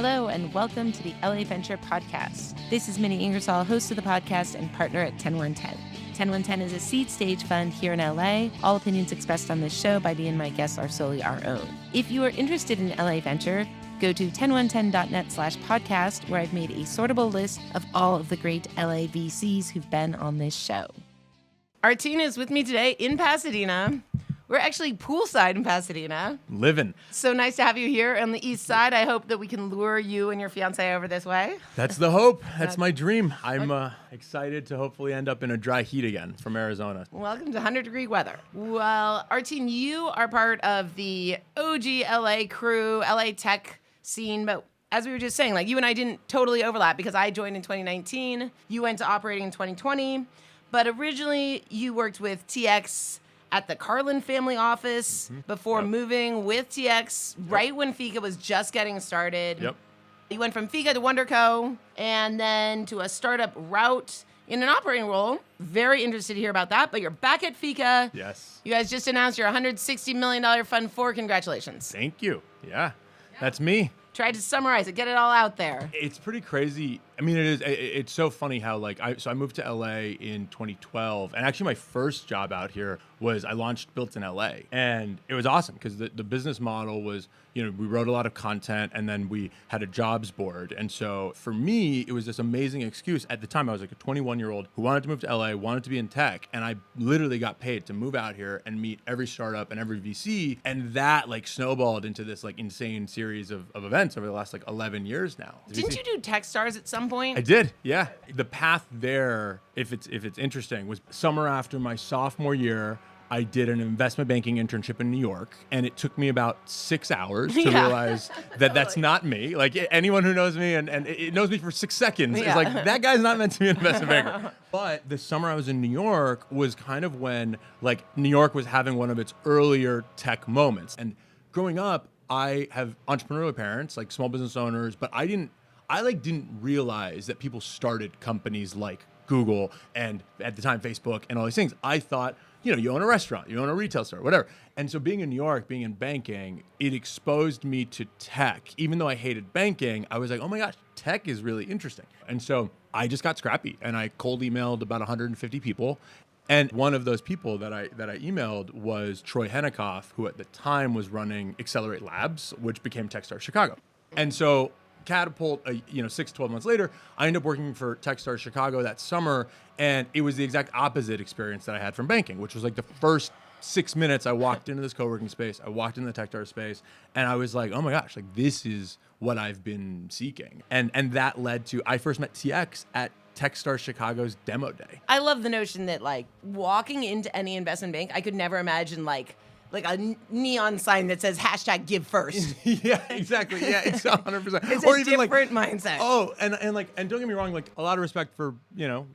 Hello, and welcome to the LA Venture Podcast. This is Minnie Ingersoll, host of the podcast and partner at 10110. 10110 is a seed stage fund here in LA. All opinions expressed on this show by me and my guests are solely our own. If you are interested in LA Venture, go to 10110.net/podcast, where I've made a sortable list of all of the great LA VCs who've been on this show. Arteen is with me today in Pasadena. We're actually poolside in Pasadena. Living. So nice to have you here on the east side. I hope that we can lure you and your fiance over this way. That's the hope. That's my dream. I'm excited to hopefully end up in a dry heat again from Arizona. Welcome to 100-degree weather. Well, Arteen, you are part of the OG LA crew, LA tech scene, but as we were just saying, like you and I didn't totally overlap because I joined in 2019. You went to operating in 2020, but originally you worked with TX at the Carlin family office before moving with TX right when Fika was just getting started. Yep. You went from Fika to WonderCo and then to a startup route in an operating role. Very interested to hear about that, but you're back at Fika. Yes. You guys just announced your $160 million Fund 4. Congratulations. Thank you. Yeah. That's me. Tried to summarize it, get it all out there. It's pretty crazy. I mean, it's so funny how I moved to LA in 2012, and actually my first job out here was I launched Built in LA, and it was awesome because the business model was, we wrote a lot of content and then we had a jobs board. And so for me, it was this amazing excuse. At the time, I was like a 21-year-old who wanted to move to LA, wanted to be in tech, and I literally got paid to move out here and meet every startup and every VC, and that snowballed into this insane series of events over the last 11 years now. Didn't you do Techstars at some point? I did, yeah. The path there, if it's interesting, was summer after my sophomore year. I did an investment banking internship in New York, and it took me about 6 hours to realize that that's not me. Anyone who knows me and it knows me for 6 seconds is that guy's not meant to be an investment banker. But the summer I was in New York was kind of when New York was having one of its earlier tech moments. And growing up, I have entrepreneurial parents, small business owners, but I didn't realize that people started companies like Google and at the time Facebook and all these things. I thought, you own a restaurant, you own a retail store, whatever. And so being in New York, being in banking, it exposed me to tech. Even though I hated banking, I was like, oh my gosh, tech is really interesting. And so I just got scrappy and I cold emailed about 150 people. And one of those people that I emailed was Troy Henikoff, who at the time was running Accelerate Labs, which became Techstars Chicago. And so catapult, 6 to 12 months later, I ended up working for Techstars Chicago that summer, and it was the exact opposite experience that I had from banking, which was the first 6 minutes I walked into this co-working space, I walked into the Techstars space, and I was like, oh my gosh, this is what I've been seeking. And that led to, I first met TX at Techstars Chicago's demo day. I love the notion that walking into any investment bank, I could never imagine a neon sign that says #GiveFirst. Yeah, exactly. Yeah, it's 100%. It's or a even different mindset. Oh, and don't get me wrong, a lot of respect for,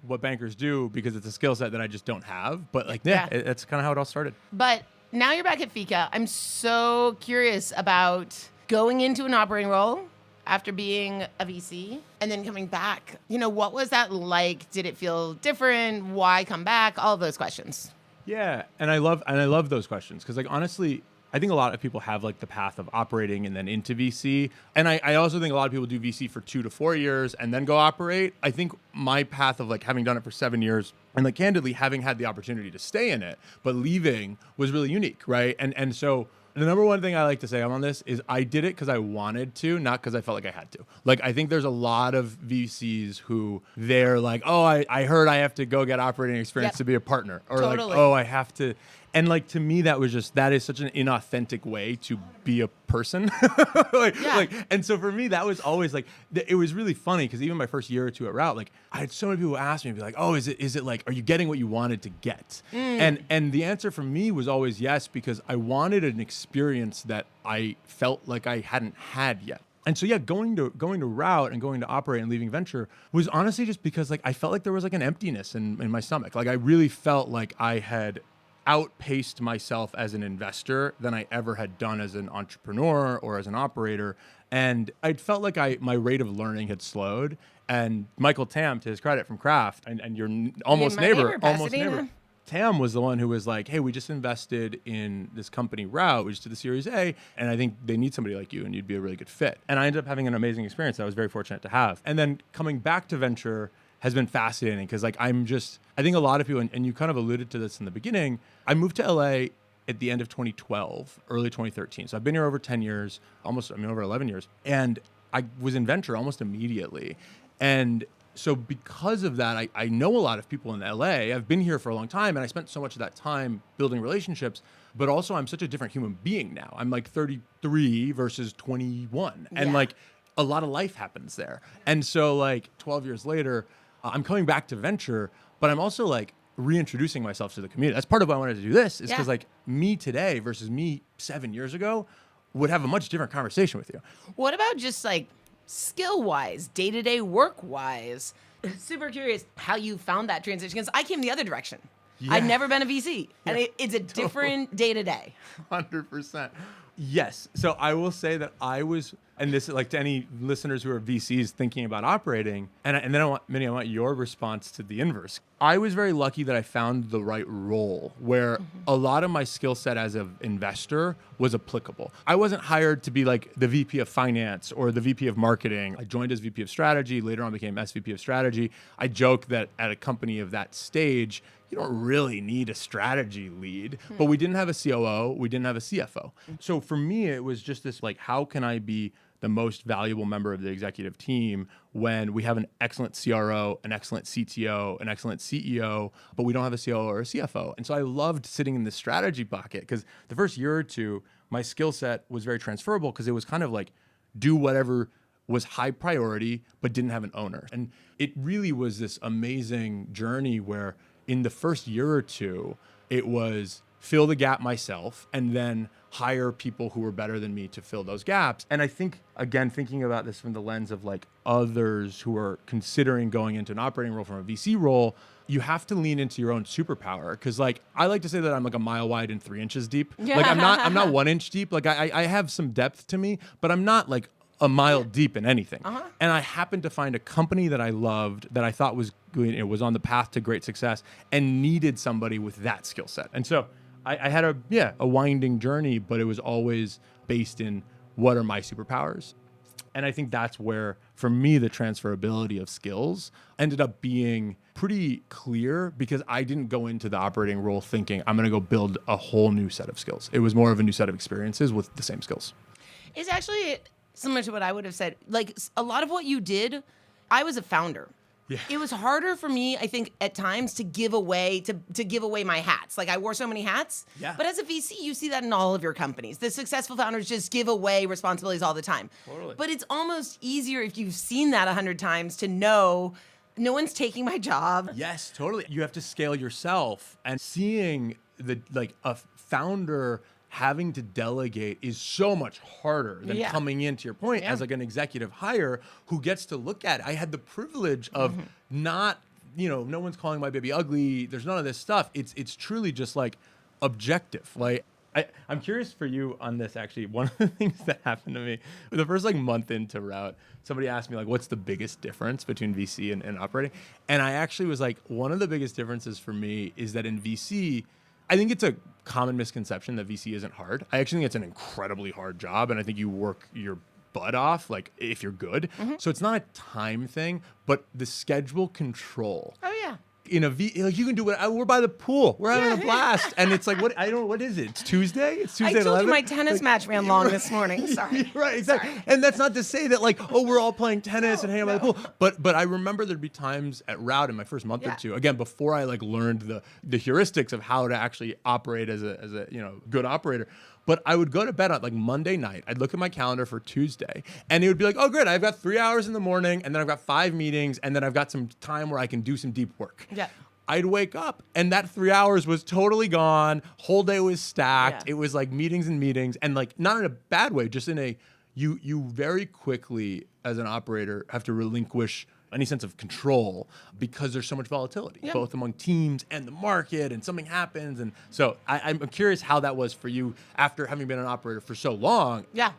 what bankers do because it's a skill set that I just don't have. But that's kind of how it all started. But now you're back at Fika. I'm so curious about going into an operating role after being a VC and then coming back. What was that like? Did it feel different? Why come back? All of those questions. Yeah, and I love those questions because honestly, I think a lot of people have the path of operating and then into VC, and I also think a lot of people do VC for 2 to 4 years and then go operate. I think my path of having done it for 7 years and candidly having had the opportunity to stay in it but leaving was really unique, right? And so the number one thing I like to say on this is I did it because I wanted to, not because I felt like I had to. I think there's a lot of VCs who they're oh, I heard I have to go get operating experience to be a partner. Or totally. Oh, I have to. And to me, that is such an inauthentic way to be a person. And so for me, that was always it was really funny because even my first year or two at Route, I had so many people ask me, be oh, is it are you getting what you wanted to get? And the answer for me was always yes, because I wanted an experience that I felt like I hadn't had yet. And so, going to Route and going to operate and leaving venture was honestly just because I felt like there was an emptiness in my stomach. I really felt like I had outpaced myself as an investor than I ever had done as an entrepreneur or as an operator. And I felt like my rate of learning had slowed. And Michael Tam, to his credit from Kraft, and your almost neighbor, Tam was the one who was like, hey, we just invested in this company Route. We just did the Series A, and I think they need somebody like you, and you'd be a really good fit. And I ended up having an amazing experience that I was very fortunate to have. And then coming back to venture has been fascinating because like I think a lot of people, and you kind of alluded to this in the beginning, I moved to LA at the end of 2012, early 2013. So I've been here over 10 years, over 11 years. And I was in venture almost immediately. And so because of that, I know a lot of people in LA. I've been here for a long time, and I spent so much of that time building relationships. But also, I'm such a different human being now. I'm like 33 versus 21. And like a lot of life happens there. And so like 12 years later, I'm coming back to venture, but I'm also like reintroducing myself to the community. That's part of why I wanted to do this, is because like me today versus me 7 years ago would have a much different conversation with you. What about just like skill-wise, day-to-day work-wise? Super curious how you found that transition, because I came the other direction. Yeah. I've never been a VC, and it's a different day-to-day. 100%. Yes. So I will say that I was, and this is like to any listeners who are VCs thinking about operating, and then Minnie, I want your response to the inverse. I was very lucky that I found the right role where a lot of my skill set as an investor was applicable. I wasn't hired to be like the VP of finance or the VP of marketing. I joined as VP of strategy, later on became SVP of strategy. I joke that at a company of that stage, you don't really need a strategy lead, but we didn't have a COO, we didn't have a CFO. So for me, it was just this like, how can I be the most valuable member of the executive team when we have an excellent CRO, an excellent CTO, an excellent CEO, but we don't have a COO or a CFO. And so I loved sitting in the strategy bucket because the first year or two, my skill set was very transferable because it was kind of like do whatever was high priority, but didn't have an owner. And it really was this amazing journey where in the first year or two, it was fill the gap myself and then hire people who were better than me to fill those gaps. And I think, again, thinking about this from the lens of like others who are considering going into an operating role from a VC role, you have to lean into your own superpower. Cause like, I like to say that I'm like a mile wide and 3 inches deep. Yeah. Like I'm not 1 inch deep. Like I have some depth to me, but I'm not like a mile deep in anything. And I happened to find a company that I loved, that I thought was good, it was on the path to great success and needed somebody with that skill set. And so I had a winding journey, but it was always based in what are my superpowers. And I think that's where, for me, the transferability of skills ended up being pretty clear because I didn't go into the operating role thinking I'm going to go build a whole new set of skills. It was more of a new set of experiences with the same skills. It's actually similar to what I would have said. Like a lot of what you did, I was a founder. Yeah. It was harder for me, I think, at times to give away my hats. Like I wore so many hats. Yeah. But as a VC, you see that in all of your companies. The successful founders just give away responsibilities all the time. Totally. But it's almost easier if you've seen that 100 times to know no one's taking my job. Yes, totally. You have to scale yourself, and seeing a founder having to delegate is so much harder than coming in, to your point, as like an executive hire who gets to look at it. I had the privilege of not, no one's calling my baby ugly. There's none of this stuff. It's truly just like objective. Like I'm curious for you on this, actually. One of the things that happened to me, the first like month into Route, somebody asked me like, what's the biggest difference between VC and operating? And I actually was like, one of the biggest differences for me is that in VC, I think it's a common misconception that VC isn't hard. I actually think it's an incredibly hard job, and I think you work your butt off, like if you're good. So it's not a time thing, but the schedule control. Oh yeah. In a like you can do what we're by the pool. We're having a blast, and it's like what is it? It's Tuesday. It's Tuesday. I told you my tennis match ran long this morning. Sorry. Right, exactly. Sorry. And that's not to say that like we're all playing tennis and hanging out by the pool. But I remember there'd be times at Route in my first month or two, again before I like learned the heuristics of how to actually operate as a good operator. But I would go to bed on like Monday night. I'd look at my calendar for Tuesday, and it would be like, oh, great, I've got 3 hours in the morning, and then I've got 5 meetings, and then I've got some time where I can do some deep work. Yeah. I'd wake up, and that 3 hours was totally gone. Whole day was stacked. Yeah. It was like meetings and meetings, and like not in a bad way, just in a you very quickly as an operator have to relinquish any sense of control because there's so much volatility, both among teams and the market, and something happens. And so I'm curious how that was for you after having been an operator for so long. Yeah.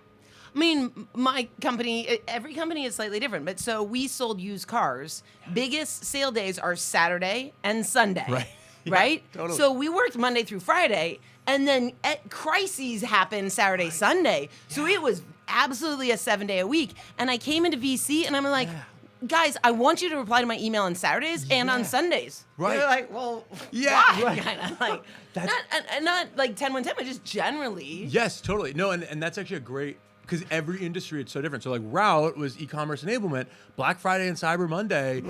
I mean, my company, every company is slightly different, but so we sold used cars. Biggest sale days are Saturday and Sunday. Right. right? Totally. So we worked Monday through Friday, and then crises happened Saturday, Sunday. So it was absolutely a 7-day a week. And I came into VC, and I'm like, guys, I want you to reply to my email on Saturdays and on Sundays. Right. They're like, well, why? Right. Kind of like, not like 10-1-10, but just generally. Yes, totally. No, and that's actually a great, because every industry, it's so different. So like Route was e-commerce enablement. Black Friday and Cyber Monday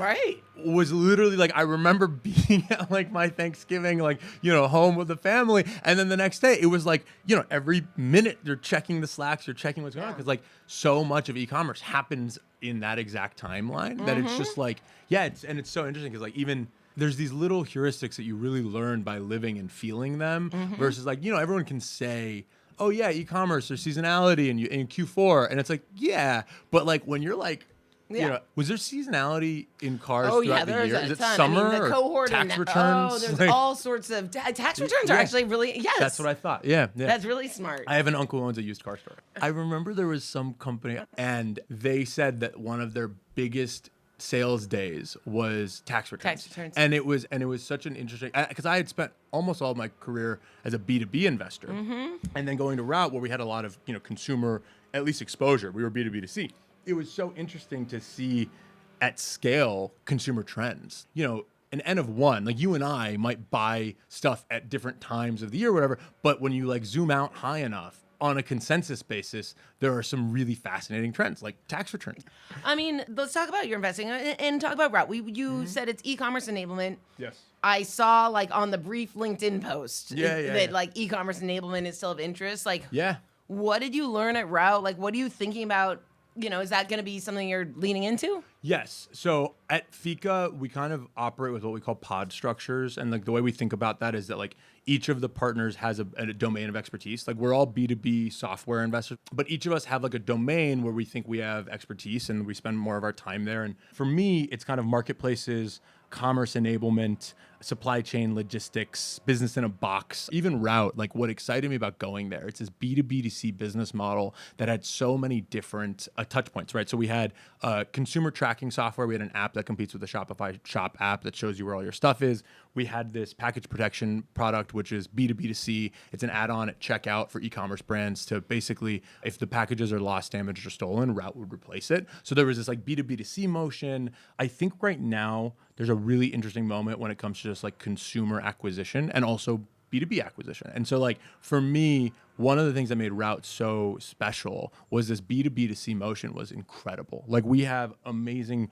was literally like, I remember being at like my Thanksgiving, like, home with the family. And then the next day it was like, every minute you're checking the Slacks, you're checking what's going on. Because like so much of e-commerce happens in that exact timeline that it's just like, it's so interesting because like even there's these little heuristics that you really learn by living and feeling them versus like, everyone can say, oh yeah, e-commerce or seasonality in Q4. And it's like, but like when you're like, was there seasonality in cars throughout the year? Is it summer the cohort tax returns? Oh, there's all sorts of tax returns are actually really, That's what I thought. Yeah. That's really smart. I have an uncle who owns a used car store. I remember there was some company and they said that one of their biggest sales days was tax returns. And it was such an interesting, because I had spent almost all of my career as a B2B investor and then going to Route where we had a lot of, consumer, at least exposure. We were B2B2C. It was so interesting to see at scale consumer trends. An N of one, like you and I might buy stuff at different times of the year, or whatever, but when you like zoom out high enough, on a consensus basis, there are some really fascinating trends, like tax returns. I mean, let's talk about your investing and talk about Route. You said it's e-commerce enablement. Yes. I saw like on the brief LinkedIn post that like e-commerce enablement is still of interest. Like, what did you learn at Route? Like, what are you thinking about? Is that going to be something you're leaning into? Yes. So at Fika, we kind of operate with what we call pod structures. And like the way we think about that is that like each of the partners has a domain of expertise. Like we're all B2B software investors, but each of us have like a domain where we think we have expertise and we spend more of our time there. And for me, it's kind of marketplaces, commerce enablement, supply chain logistics, business in a box, even Route. Like what excited me about going there, it's this B2B2C business model that had so many different touch points, right? So we had consumer tracking software. We had an app that competes with the Shopify Shop app that shows you where all your stuff is. We had this package protection product, which is B2B2C. It's an add-on at checkout for e-commerce brands to basically, if the packages are lost, damaged, or stolen, Route would replace it. So there was this like B2B2C motion. I think right now there's a really interesting moment when it comes to just like consumer acquisition and also B2B acquisition. And so like for me, one of the things that made Route so special was this B2B2C motion was incredible. Like we have amazing,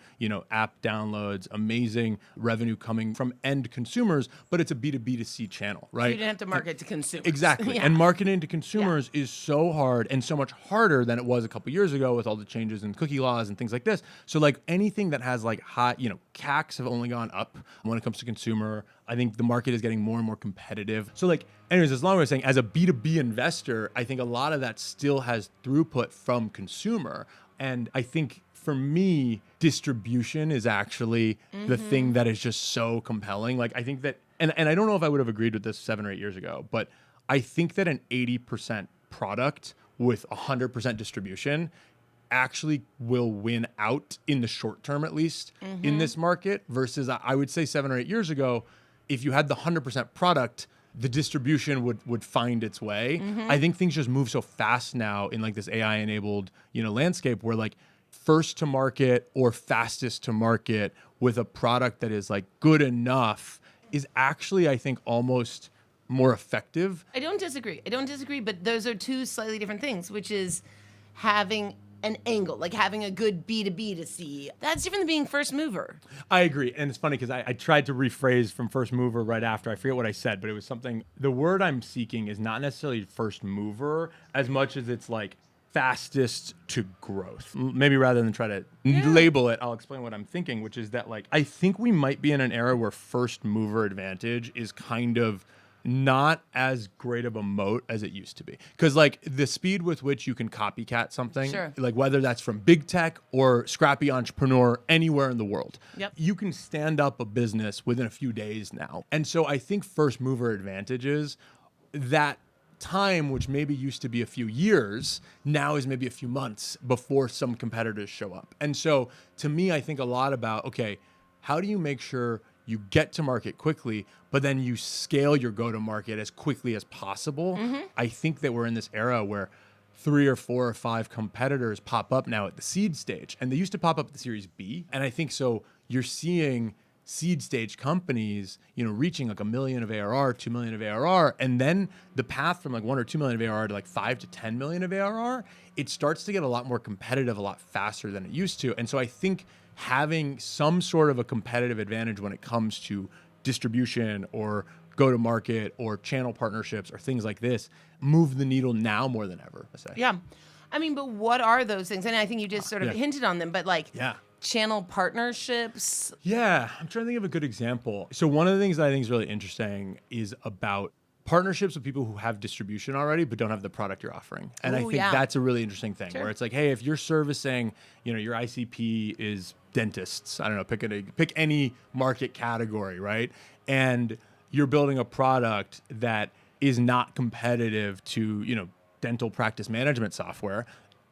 app downloads, amazing revenue coming from end consumers, but it's a B2B2C channel, right? So you didn't have to market to consumers. Exactly. And marketing to consumers is so hard and so much harder than it was a couple years ago with all the changes in cookie laws and things like this. So like anything that has like high, CACs have only gone up when it comes to consumer. I think the market is getting more and more competitive. So like, anyways, as long as I was saying, as a B2B investor, I think a lot of that still has throughput from consumer. And I think for me, distribution is actually the thing that is just so compelling. Like I think that, and I don't know if I would have agreed with this 7 or 8 years ago, but I think that an 80% product with 100% distribution actually will win out in the short term, at least in this market versus I would say 7 or 8 years ago, if you had the 100% product, the distribution would find its way. I think things just move so fast now in like this AI enabled, landscape where like first to market or fastest to market with a product that is like good enough is actually, I think, almost more effective. I don't disagree, but those are two slightly different things, which is having an angle, like having a good B2B2C. That's different than being first mover. I agree. And it's funny because I tried to rephrase from first mover right after. I forget what I said, but it was something, the word I'm seeking is not necessarily first mover as much as it's like fastest to growth. Maybe rather than try to label it, I'll explain what I'm thinking, which is that like, I think we might be in an era where first mover advantage is kind of not as great of a moat as it used to be. Because like the speed with which you can copycat something, like whether that's from big tech or scrappy entrepreneur anywhere in the world, you can stand up a business within a few days now. And so I think first mover advantages, that time, which maybe used to be a few years, now is maybe a few months before some competitors show up. And so to me, I think a lot about, okay, how do you make sure you get to market quickly, but then you scale your go-to-market as quickly as possible. I think that we're in this era where 3 or 4 or 5 competitors pop up now at the seed stage, and they used to pop up at the Series B. And I think so you're seeing seed stage companies, reaching like $1 million of ARR, $2 million of ARR, and then the path from like 1 or 2 million of ARR to like 5 to 10 million of ARR, it starts to get a lot more competitive, a lot faster than it used to. And so I think having some sort of a competitive advantage when it comes to distribution or go-to-market or channel partnerships or things like this move the needle now more than ever, I say. Yeah. I mean, but what are those things? And I think you just sort of hinted on them, but channel partnerships. Yeah, I'm trying to think of a good example. So one of the things that I think is really interesting is about partnerships with people who have distribution already but don't have the product you're offering. And I think that's a really interesting thing where it's like, hey, if you're servicing, your ICP is dentists, I don't know, pick any market category, right? And you're building a product that is not competitive to, dental practice management software,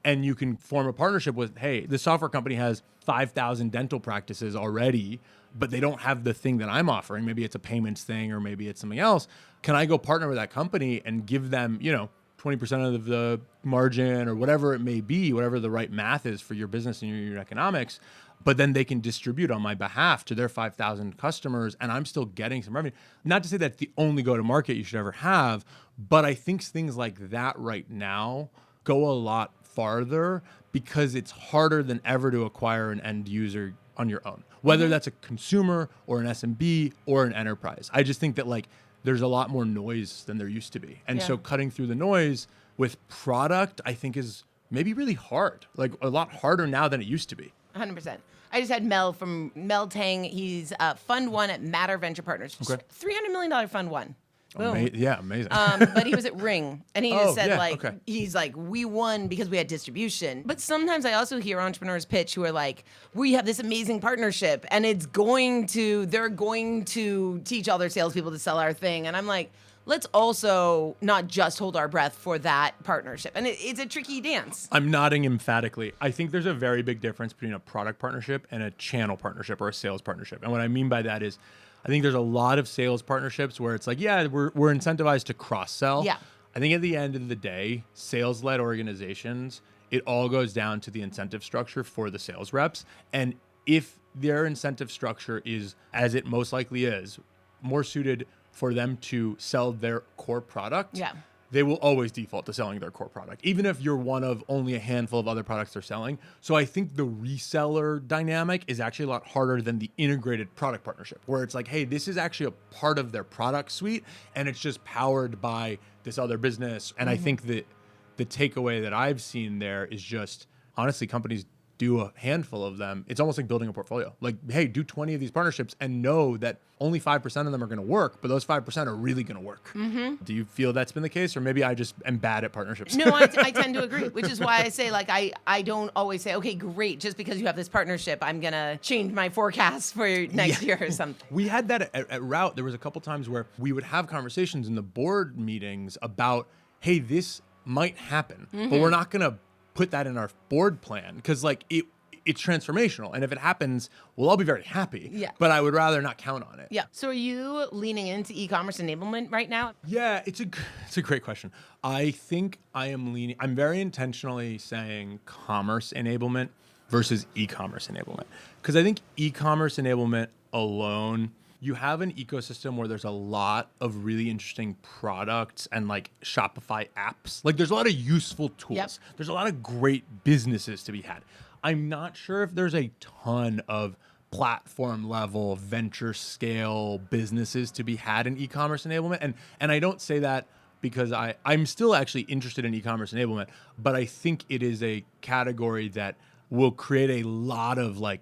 and you can form a partnership with, hey, the software company has 5,000 dental practices already, but they don't have the thing that I'm offering. Maybe it's a payments thing or maybe it's something else. Can I go partner with that company and give them, 20% of the margin or whatever it may be, whatever the right math is for your business and your economics, but then they can distribute on my behalf to their 5,000 customers and I'm still getting some revenue. Not to say that's the only go-to-market you should ever have, but I think things like that right now go a lot farther because it's harder than ever to acquire an end user on your own, whether that's a consumer or an SMB or an enterprise. I just think that there's a lot more noise than there used to be. And so cutting through the noise with product, I think is maybe really hard, a lot harder now than it used to be. 100%. I just had Mel from Mel Tang. He's Fund 1 at Matter Venture Partners. Okay. $300 million Fund 1. Boom. Amazing. But he was at Ring, and he just said, he's like, we won because we had distribution. But sometimes I also hear entrepreneurs pitch who are like, we have this amazing partnership, and they're going to teach all their salespeople to sell our thing. And I'm like, let's also not just hold our breath for that partnership. And it's a tricky dance. I'm nodding emphatically. I think there's a very big difference between a product partnership and a channel partnership or a sales partnership. And what I mean by that is, I think there's a lot of sales partnerships where it's like, we're incentivized to cross-sell. Yeah. I think at the end of the day, sales-led organizations, it all goes down to the incentive structure for the sales reps. And if their incentive structure is, as it most likely is, more suited for them to sell their core product, they will always default to selling their core product, even if you're one of only a handful of other products they're selling. So I think the reseller dynamic is actually a lot harder than the integrated product partnership, where it's like, hey, this is actually a part of their product suite, and it's just powered by this other business. And I think that the takeaway that I've seen there is just, honestly, companies do a handful of them. It's almost like building a portfolio. Like, hey, do 20 of these partnerships and know that only 5% of them are going to work, but those 5% are really going to work. Do you feel that's been the case? Or maybe I just am bad at partnerships? No, I tend to agree, which is why I say, I don't always say, okay, great, just because you have this partnership, I'm going to change my forecast for next year or something. We had that at Route. There was a couple times where we would have conversations in the board meetings about, hey, this might happen, but we're not going to put that in our board plan because it's transformational, and if it happens, we'll all be very happy. But I would rather not count on it. So are you leaning into e-commerce enablement right now? Yeah, it's a great question. I think I'm very intentionally saying commerce enablement versus e-commerce enablement, because I think e-commerce enablement alone, you have an ecosystem where there's a lot of really interesting products and Shopify apps. There's a lot of useful tools. There's a lot of great businesses to be had. I'm not sure if there's a ton of platform level venture scale businesses to be had in e-commerce enablement. And I don't say that because I'm still actually interested in e-commerce enablement, but I think it is a category that will create a lot of $3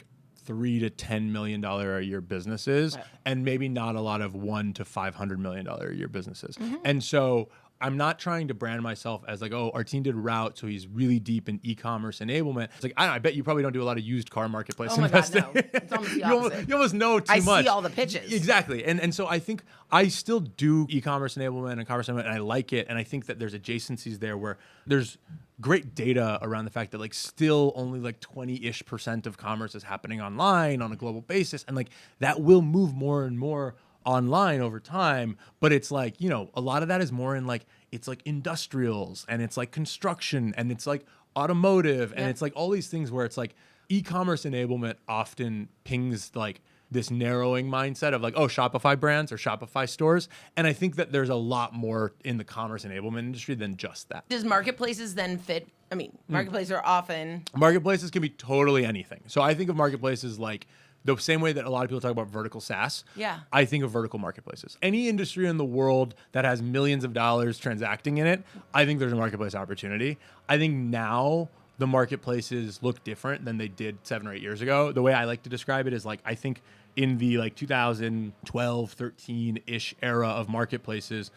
to $10 million a year businesses, and maybe not a lot of $1 to $500 million a year businesses. And so I'm not trying to brand myself as like, oh, Arteen did route, so he's really deep in e-commerce enablement. It's like, I don't know, I bet you probably don't do a lot of used car marketplace investing. God, no. It's almost the opposite. You almost know too much. I see all the pitches. Exactly. And so I think I still do e-commerce enablement and commerce enablement, and I like it. And I think that there's adjacencies there where there's great data around the fact that like still only like 20-ish% of commerce is happening online on a global basis. And like that will move more and more online over time, but it's like, you know, a lot of that is more in like, it's like industrials and it's like construction and it's like automotive and it's like all these things where it's like e-commerce enablement often pings like this narrowing mindset of like, oh, Shopify brands or Shopify stores. And I think that there's a lot more in the commerce enablement industry than just that. Does marketplaces then fit? I mean, marketplaces are often... Marketplaces can be totally anything. So I think of marketplaces like the same way that a lot of people talk about vertical SaaS. Yeah. I think of vertical marketplaces. Any industry in the world that has millions of dollars transacting in it, I think there's a marketplace opportunity. I think now the marketplaces look different than they did 7 or 8 years ago. The way I like to describe it is like, I think in the like 2012, 13-ish era of marketplaces,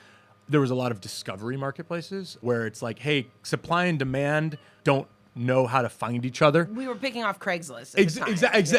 there was a lot of discovery marketplaces where it's like, hey, supply and demand don't know how to find each other. We were picking off Craigslist. Exactly.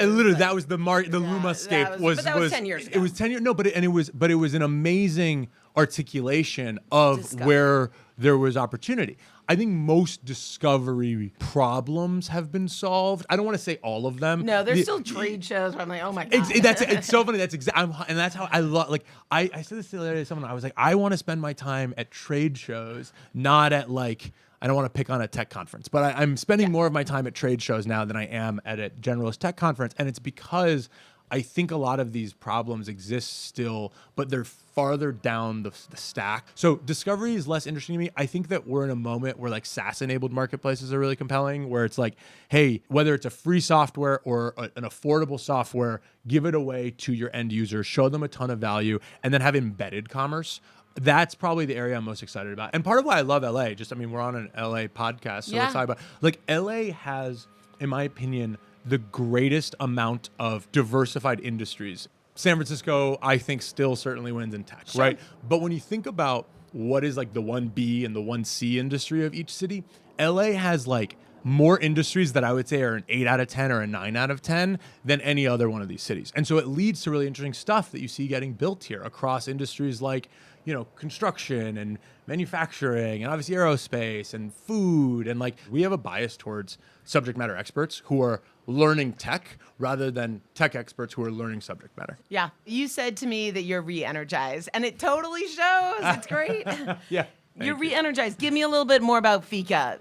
Literally, that was the Lumascape but that was 10 years ago. It was 10 years. No, but it was an amazing articulation of where there was opportunity. I think most discovery problems have been solved. I don't want to say all of them. No, there's still trade shows where I'm like, oh my God. It's so funny. And that's how I love, like, I said this the other day to someone. I was like, I want to spend my time at trade shows, not at like, I don't want to pick on a tech conference, but I'm spending more of my time at trade shows now than I am at a generalist tech conference. And it's because I think a lot of these problems exist still, but they're farther down the stack. So discovery is less interesting to me. I think that we're in a moment where like SaaS-enabled marketplaces are really compelling, where it's like, hey, whether it's a free software or an affordable software, give it away to your end users, show them a ton of value, and then have embedded commerce. That's probably the area I'm most excited about. And part of why I love LA, we're on an LA podcast, so let's talk about, like, LA has, in my opinion, the greatest amount of diversified industries. San Francisco, I think, still certainly wins in tech, right? But when you think about what is like the 1B and the 1C industry of each city, LA has like more industries that I would say are an 8 out of 10 or a 9 out of 10 than any other one of these cities. And so it leads to really interesting stuff that you see getting built here across industries like, you know, construction and manufacturing and obviously aerospace and food. And like, we have a bias towards subject matter experts who are learning tech rather than tech experts who are learning subject matter. Yeah. You said to me that you're re-energized, and it totally shows. It's great. Yeah. You're re-energized. Give me a little bit more about Fika.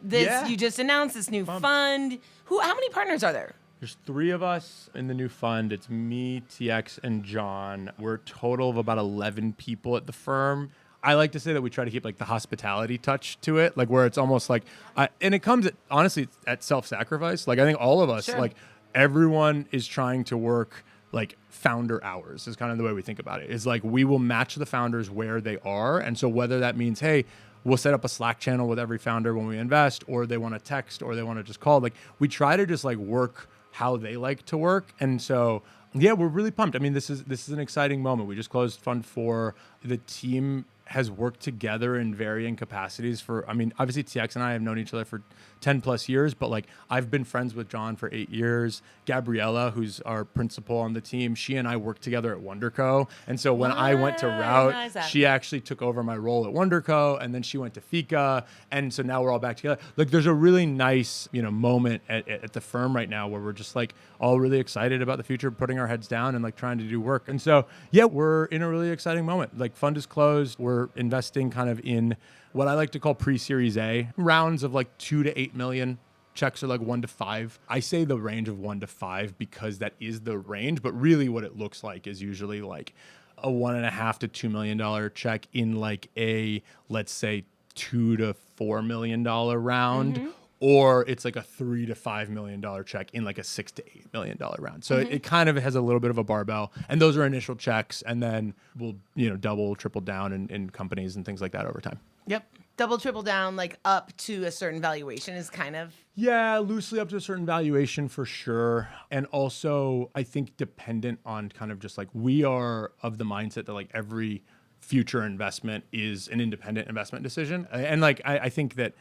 You just announced this new fund. How many partners are there? There's 3 of us in the new fund. It's me, TX, and John. We're a total of about 11 people at the firm. I like to say that we try to keep like the hospitality touch to it, like where it's almost like, and it comes at, honestly, at self-sacrifice. Like I think all of us, like everyone is trying to work like founder hours is kind of the way we think about it. Is like we will match the founders where they are. And so whether that means, hey, we'll set up a Slack channel with every founder when we invest, or they want to text, or they want to just call, like we try to just like work how they like to work. And so, yeah, we're really pumped. I mean, this is an exciting moment. We just closed Fund 4. The team has worked together in varying capacities for, I mean, obviously TX and I have known each other for 10 plus years, but like I've been friends with John for 8 years. Gabriella, who's our principal on the team, she and I worked together at WonderCo. And so when I went to Route, she actually took over my role at WonderCo, and then she went to Fika. And so now we're all back together. Like there's a really nice, you know, moment at the firm right now where we're just like all really excited about the future, putting our heads down and like trying to do work. And so, yeah, we're in a really exciting moment. Like fund is closed. We're investing kind of in what I like to call pre-Series A rounds of like 2 to 8 million. Checks are like 1 to 5. I say the range of 1 to 5 because that is the range, but really what it looks like is usually like a $1.5 to $2 million check in like a, let's say, $2 to $4 million round. Or it's like a $3 to $5 million check in like a $6 to $8 million round. So it kind of has a little bit of a barbell, and those are initial checks, and then we'll, you know, double, triple down in companies and things like that over time. Yep. Double, triple down, like up to a certain valuation is kind of... Yeah, loosely up to a certain valuation for sure. And also, I think dependent on kind of just like, we are of the mindset that like every future investment is an independent investment decision. And like, I think that,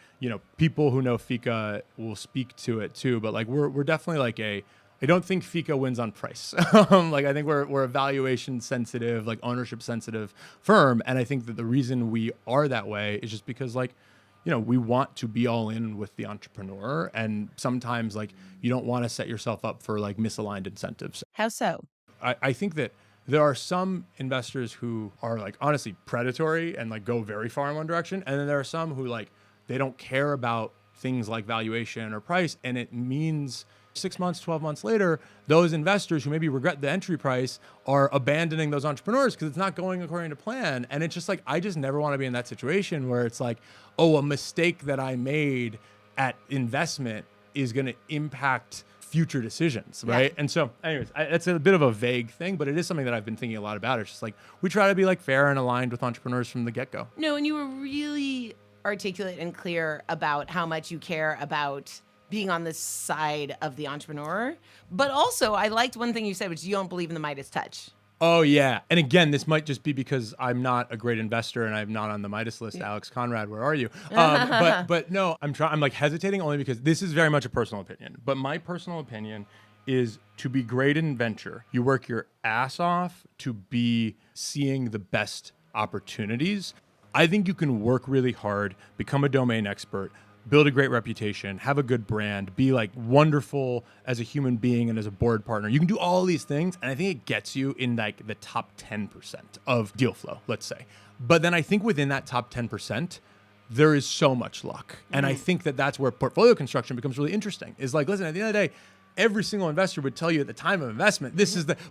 people who know Fika will speak to it too, but like, we're definitely like I don't think Fika wins on price. Like, I think we're a valuation sensitive, like ownership sensitive firm. And I think that the reason we are that way is just because like, we want to be all in with the entrepreneur. And sometimes like, you don't want to set yourself up for like misaligned incentives. How so? I think that there are some investors who are like honestly predatory and like go very far in one direction. And then there are some who like, they don't care about things like valuation or price. And it means 6 months, 12 months later, those investors who maybe regret the entry price are abandoning those entrepreneurs because it's not going according to plan. And it's just like, I just never want to be in that situation where it's like, oh, a mistake that I made at investment is going to impact future decisions, right? Yeah. And so anyways, it's a bit of a vague thing, but it is something that I've been thinking a lot about. It's just like, we try to be like fair and aligned with entrepreneurs from the get-go. No, and you were really articulate and clear about how much you care about being on the side of the entrepreneur. But also, I liked one thing you said, which is you don't believe in the Midas touch. Oh, yeah. And again, this might just be because I'm not a great investor and I'm not on the Midas list. Yeah. Alex Conrad, where are you? But no, I'm like hesitating only because this is very much a personal opinion. But my personal opinion is to be great in venture, you work your ass off to be seeing the best opportunities. I think you can work really hard, become a domain expert, build a great reputation, have a good brand, be like wonderful as a human being and as a board partner. You can do all these things. And I think it gets you in like the top 10% of deal flow, let's say. But then I think within that top 10%, there is so much luck. And I think that that's where portfolio construction becomes really interesting. Is like, listen, at the end of the day, every single investor would tell you at the time of investment,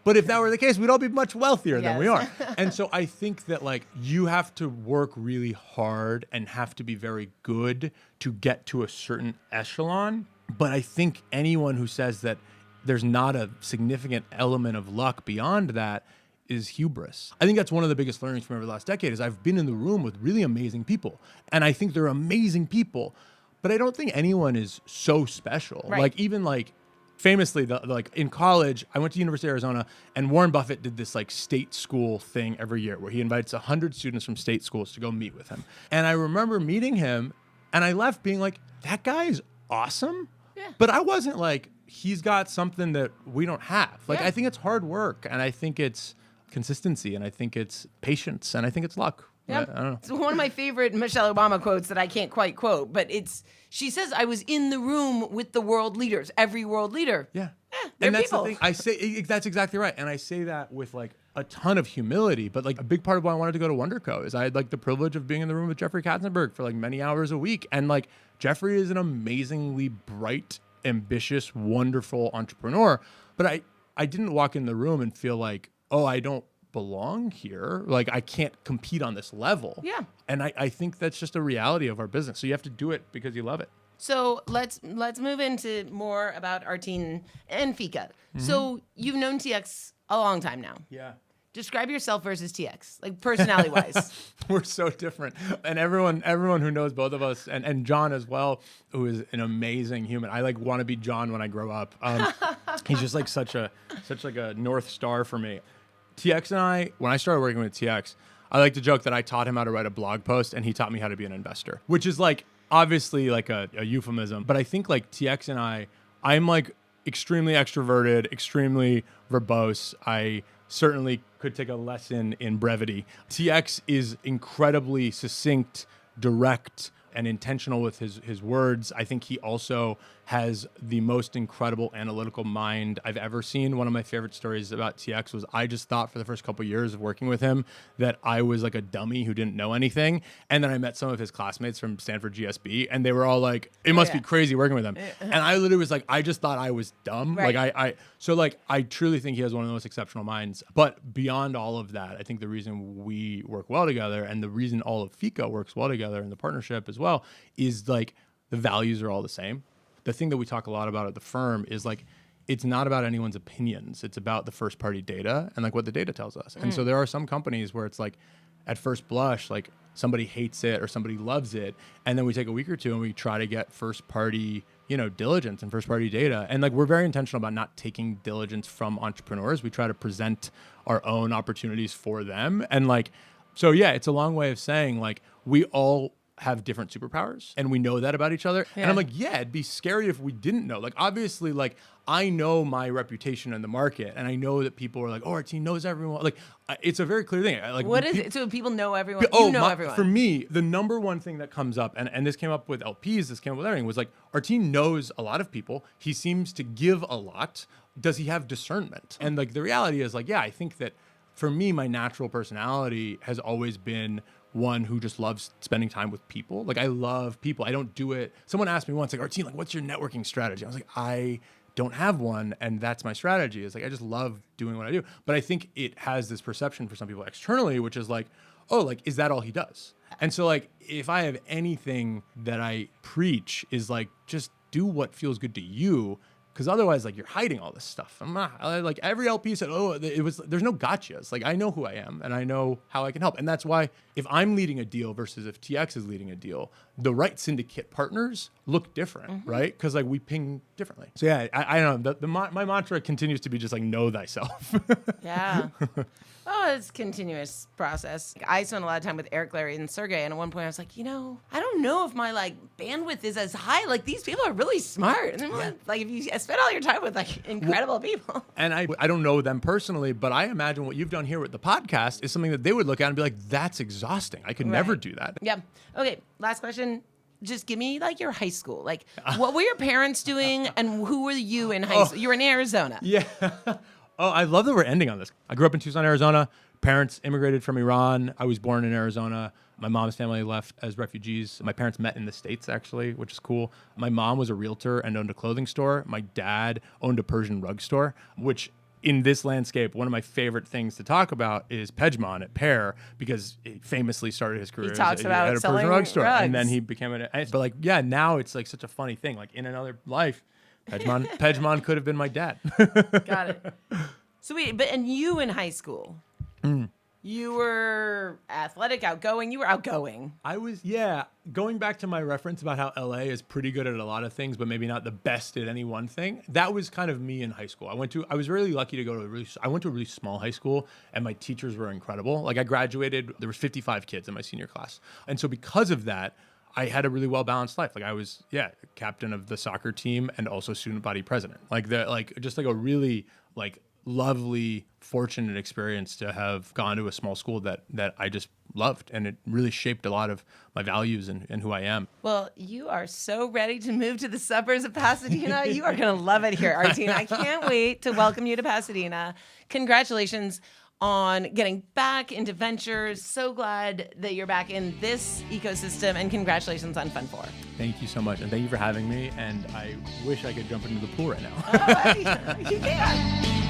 but if that were the case, we'd all be much wealthier than we are. And so I think that like you have to work really hard and have to be very good to get to a certain echelon. But I think anyone who says that there's not a significant element of luck beyond that is hubris. I think that's one of the biggest learnings from over the last decade is I've been in the room with really amazing people. And I think they're amazing people, but I don't think anyone is so special. Right. Like even like, famously, like in college, I went to University of Arizona, and Warren Buffett did this like state school thing every year where he invites 100 students from state schools to go meet with him. And I remember meeting him, and I left being like, that guy is awesome. Yeah. But I wasn't like, he's got something that we don't have. Like, I think it's hard work, and I think it's consistency, and I think it's patience, and I think it's luck. Yeah. I don't know. It's one of my favorite Michelle Obama quotes that I can't quite quote, but she says, I was in the room with the world leaders, every world leader. Yeah. They're and that's people. The thing. I say, that's exactly right. And I say that with like a ton of humility, but like a big part of why I wanted to go to WonderCo is I had like the privilege of being in the room with Jeffrey Katzenberg for like many hours a week. And like Jeffrey is an amazingly bright, ambitious, wonderful entrepreneur. But I didn't walk in the room and feel like, oh, I don't belong here. Like I can't compete on this level. Yeah. And I think that's just a reality of our business. So you have to do it because you love it. So let's move into more about Arteen and Fika. Mm-hmm. So you've known TX a long time now. Yeah. Describe yourself versus TX, like personality-wise. We're so different. And everyone who knows both of us, and John as well, who is an amazing human. I like want to be John when I grow up. He's just like such a North Star for me. TX and I, when I started working with TX, I like to joke that I taught him how to write a blog post and he taught me how to be an investor, which is like obviously like a euphemism. But I think like TX and I'm like extremely extroverted, extremely verbose. I certainly could take a lesson in brevity. TX is incredibly succinct, direct, and intentional with his words. I think he also has the most incredible analytical mind I've ever seen. One of my favorite stories about TX was I just thought for the first couple of years of working with him that I was like a dummy who didn't know anything. And then I met some of his classmates from Stanford GSB and they were all like, it must be crazy working with him. And I literally was like, I just thought I was dumb. Right. Like I truly think he has one of the most exceptional minds. But beyond all of that, I think the reason we work well together and the reason all of Fika works well together in the partnership as well is like the values are all the same. The thing that we talk a lot about at the firm is like, it's not about anyone's opinions. It's about the first party data and like what the data tells us. And so there are some companies where it's like at first blush, like somebody hates it or somebody loves it. And then we take a week or two and we try to get first party, diligence and first party data. And like, we're very intentional about not taking diligence from entrepreneurs. We try to present our own opportunities for them. And like, So yeah, it's a long way of saying like we all have different superpowers and we know that about each other. Yeah. And I'm like, yeah, it'd be scary if we didn't know. Like obviously, like I know my reputation in the market and I know that people are like, oh, Arteen knows everyone. Like it's a very clear thing. Like what is it? So people know everyone. You know everyone. For me, the number one thing that comes up, and this came up with LPs, this came up with everything, was like Arteen knows a lot of people. He seems to give a lot. Does he have discernment? And like the reality is like, yeah, I think that for me, my natural personality has always been one who just loves spending time with people. Like I love people. I don't do it. Someone asked me once, like, Arteen, like, what's your networking strategy? I was like, I don't have one. And that's my strategy. It's like, I just love doing what I do. But I think it has this perception for some people externally, which is like, oh, like, is that all he does? And so like, if I have anything that I preach is like, just do what feels good to you. Because otherwise, like, you're hiding all this stuff. I'm not, like, every LP said, oh, there's no gotchas. Like, I know who I am, and I know how I can help. And that's why if I'm leading a deal versus if TX is leading a deal, the right syndicate partners look different, right? Because, like, we ping differently. So, yeah, I don't know. My mantra continues to be just, like, know thyself. Yeah. Oh, it's a continuous process. I spent a lot of time with Eric, Larry, and Sergey, and at one point I was like, I don't know if my like bandwidth is as high. Like these people are really smart, and then, like if you spend all your time with like incredible people. And I don't know them personally, but I imagine what you've done here with the podcast is something that they would look at and be like, that's exhausting. I could never do that. Yeah. Okay. Last question. Just give me like your high school. Like, what were your parents doing, and who were you in high school? You were in Arizona. Yeah. Oh, I love that we're ending on this. I grew up in Tucson, Arizona. Parents immigrated from Iran. I was born in Arizona. My mom's family left as refugees. My parents met in the States, actually, which is cool. My mom was a realtor and owned a clothing store. My dad owned a Persian rug store, which in this landscape, one of my favorite things to talk about is Pejman at Pear, because he famously started his career at a Persian rug store. And then he became but like, yeah, now it's like such a funny thing. Like in another life, Pejman could have been my dad. Got it. So and you in high school, you were athletic, outgoing. You were outgoing. I was, yeah. Going back to my reference about how LA is pretty good at a lot of things, but maybe not the best at any one thing. That was kind of me in high school. I was really lucky to go to I went to a really small high school, and my teachers were incredible. Like I graduated, there was 55 kids in my senior class. And so because of that, I had a really well-balanced life. Like I was, captain of the soccer team and also student body president. Just like a really like lovely, fortunate experience to have gone to a small school that I just loved. And it really shaped a lot of my values and who I am. Well, you are so ready to move to the suburbs of Pasadena. You are going to love it here, Arteen. I can't wait to welcome you to Pasadena. Congratulations on getting back into ventures. So glad that you're back in this ecosystem, and congratulations on Fund 4. Thank you so much, and thank you for having me, and I wish I could jump into the pool right now. Oh, you can.